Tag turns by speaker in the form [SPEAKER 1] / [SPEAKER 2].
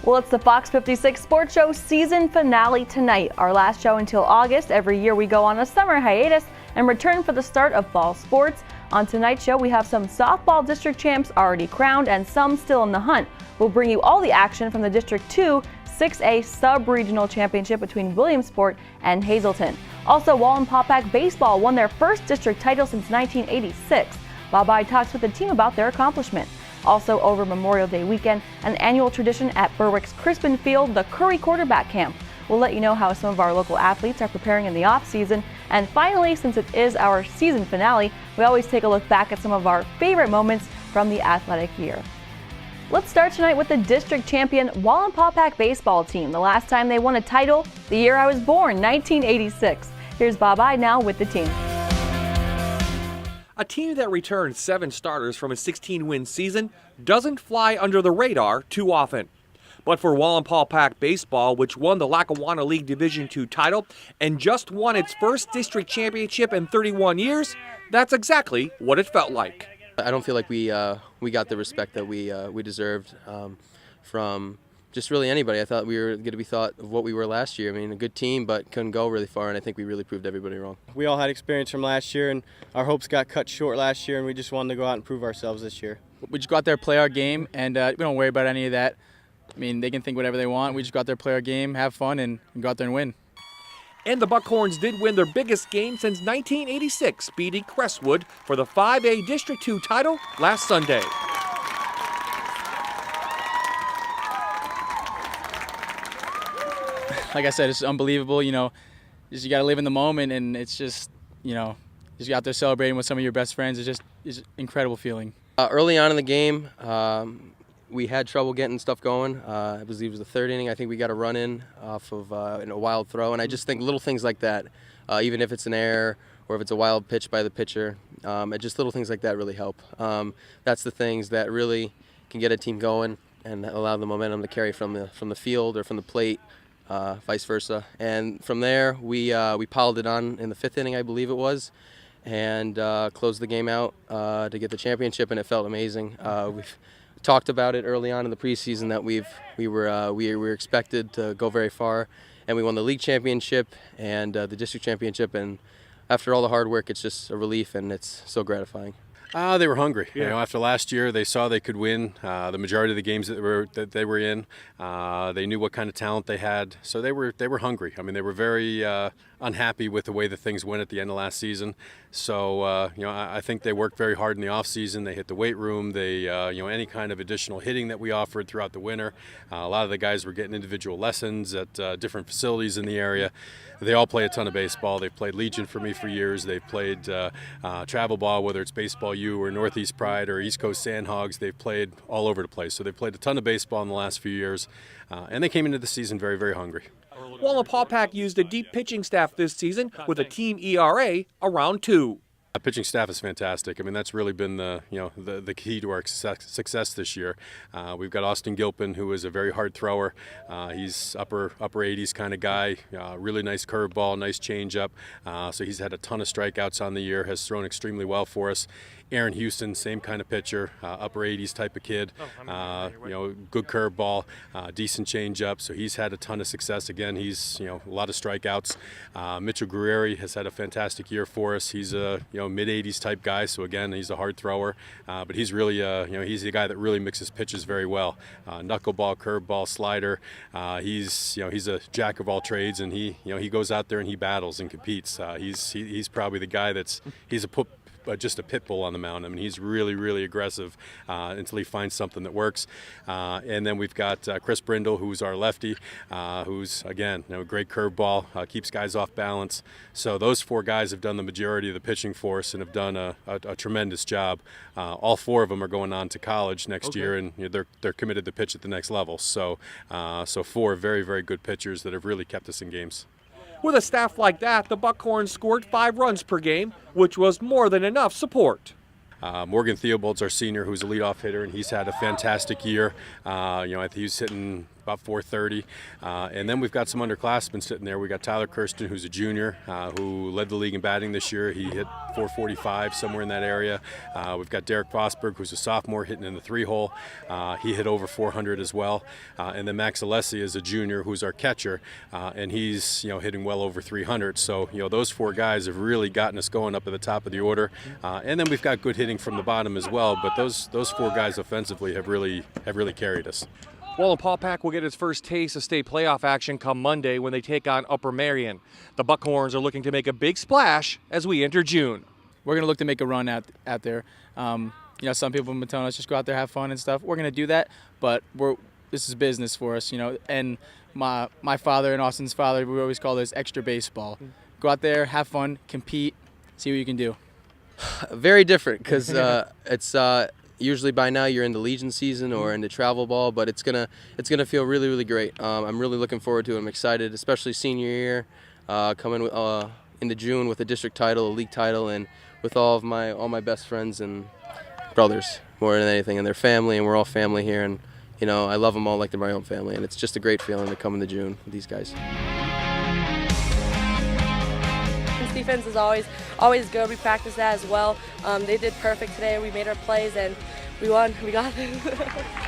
[SPEAKER 1] Well, it's the Fox 56 Sports Show season finale tonight. Our last show until August. Every year we go on a summer hiatus and return for the start of fall sports. On tonight's show, we have some softball district champs already crowned and some still in the hunt. We'll bring you all the action from the District 2 6A Sub-Regional Championship between Williamsport and Hazleton. Also, Wallenpaupack Baseball won their first district title since 1986. Bob I talks with the team about their accomplishment. Also, over Memorial Day weekend, an annual tradition at Berwick's Crispin Field, the Curry Quarterback Camp. We'll let you know how some of our local athletes are preparing in the off-season. And finally, since it is our season finale, we always take a look back at some of our favorite moments from the athletic year. Let's start tonight with the district champion Wallenpaupack baseball team. The last time they won a title, the year I was born, 1986. Here's Bob I now with the team.
[SPEAKER 2] A team that returned 7 starters from a 16-win season doesn't fly under the radar too often. But for Wallenpaupack baseball, which won the Lackawanna League Division II title and just won its first district championship in 31 years, that's exactly what it felt like.
[SPEAKER 3] I don't feel like we got the respect that we deserved from just really anybody. I thought we were going to be thought of what we were last year. I mean, a good team, but couldn't go really far, and I think we really proved everybody wrong.
[SPEAKER 4] We all had experience from last year, and our hopes got cut short last year, and we just wanted to go out and prove ourselves this year.
[SPEAKER 5] We just go out there, play our game, and we don't worry about any of that. I mean, they can think whatever they want. We just go out there, play our game, have fun, and go out there and win.
[SPEAKER 2] And the Buckhorns did win their biggest game since 1986, beating Crestwood for the 5A District 2 title last Sunday.
[SPEAKER 5] Like I said, it's unbelievable. You know, you got to live in the moment, and it's just, you know, just out there celebrating with some of your best friends. It's an incredible feeling.
[SPEAKER 3] Early on in the game, we had trouble getting stuff going. I believe it was the third inning. I think we got a run in off of in a wild throw, and I just think little things like that, even if it's an error or if it's a wild pitch by the pitcher, just little things like that really help. That's the things that really can get a team going and allow the momentum to carry from the field or from the plate. Vice versa, and from there we piled it on in the 5th inning, I believe it was, and closed the game out to get the championship, and it felt amazing. We've talked about it early on in the preseason that we were expected to go very far, and we won the league championship and the district championship, and after all the hard work, it's just a relief, and it's so gratifying.
[SPEAKER 6] They were hungry. Yeah. You know, after last year, they saw they could win the majority of the games that they were in. They knew what kind of talent they had, so they were hungry. I mean, they were very unhappy with the way that things went at the end of last season. So you know, I think they worked very hard in the off season. They hit the weight room. They you know, any kind of additional hitting that we offered throughout the winter. A lot of the guys were getting individual lessons at different facilities in the area. They all play a ton of baseball. They've played Legion for me for years. They've played travel ball, whether it's Baseball U or Northeast Pride or East Coast Sandhogs. They've played all over the place. So they've played a ton of baseball in the last few years, and they came into the season very, very hungry.
[SPEAKER 2] Wallenpaupack used a deep pitching staff this season with a team ERA around 2.
[SPEAKER 6] The pitching staff is fantastic. I mean, that's really been the key to our success this year. We've got Austin Gilpin, who is a very hard thrower. He's upper 80s kind of guy. Really nice curveball, nice changeup. So he's had a ton of strikeouts on the year. Has thrown extremely well for us. Aaron Houston, same kind of pitcher, upper 80s type of kid. You know, good curveball, decent changeup. So he's had a ton of success. Again, he's, you know, a lot of strikeouts. Mitchell Guerrieri has had a fantastic year for us. He's a, you know, mid 80s type guy. So again, he's a hard thrower, but he's really, you know, he's the guy that really mixes pitches very well. Knuckleball, curveball, slider. He's, you know, he's a jack of all trades, and he goes out there and he battles and competes. He's probably the guy he's just a pit bull on the mound. I mean, he's really, really aggressive until he finds something that works. And then we've got Chris Brindle, who's our lefty, who's, again, you know, a great curveball, keeps guys off balance. So those 4 guys have done the majority of the pitching for us and have done a tremendous job. All 4 of them are going on to college next year, and you know, they're committed to pitch at the next level. So 4 very, very good pitchers that have really kept us in games.
[SPEAKER 2] With a staff like that, the Buckhorns scored 5 runs per game, which was more than enough support.
[SPEAKER 6] Morgan Theobald's our senior, who's a leadoff hitter, and he's had a fantastic year. You know, I think he's hitting about 4:30. And then we've got some underclassmen sitting there. We got Tyler Kirsten, who's a junior, who led the league in batting this year. He hit 445, somewhere in that area. We've got Derek Vosberg, who's a sophomore, hitting in the 3-hole. He hit over 400 as well. And then Max Alessi is a junior, who's our catcher, and he's hitting well over 300. So those 4 guys have really gotten us going up at the top of the order. And then we've got good hitting from the bottom as well. But those 4 guys offensively have really carried us.
[SPEAKER 2] Wallenpaupack will get its first taste of state playoff action come Monday when they take on Upper Marion. The Buckhorns are looking to make a big splash as we enter June.
[SPEAKER 5] We're going to look to make a run out there. Some people have been telling us just go out there, have fun and stuff. We're going to do that, but this is business for us, And my father and Austin's father, we always call this extra baseball. Go out there, have fun, compete, see what you can do.
[SPEAKER 3] Very different because it's usually by now you're in the Legion season or in the travel ball, but it's gonna feel really great. I'm really looking forward to it. I'm excited, especially senior year, coming into June with a district title, a league title, and with all my best friends and brothers more than anything, and their family, and we're all family here, and I love them all like they're my own family, and it's just a great feeling to come into June with these guys.
[SPEAKER 7] Defense is always good. We practice that as well. They did perfect today. We made our plays and we won. We got it.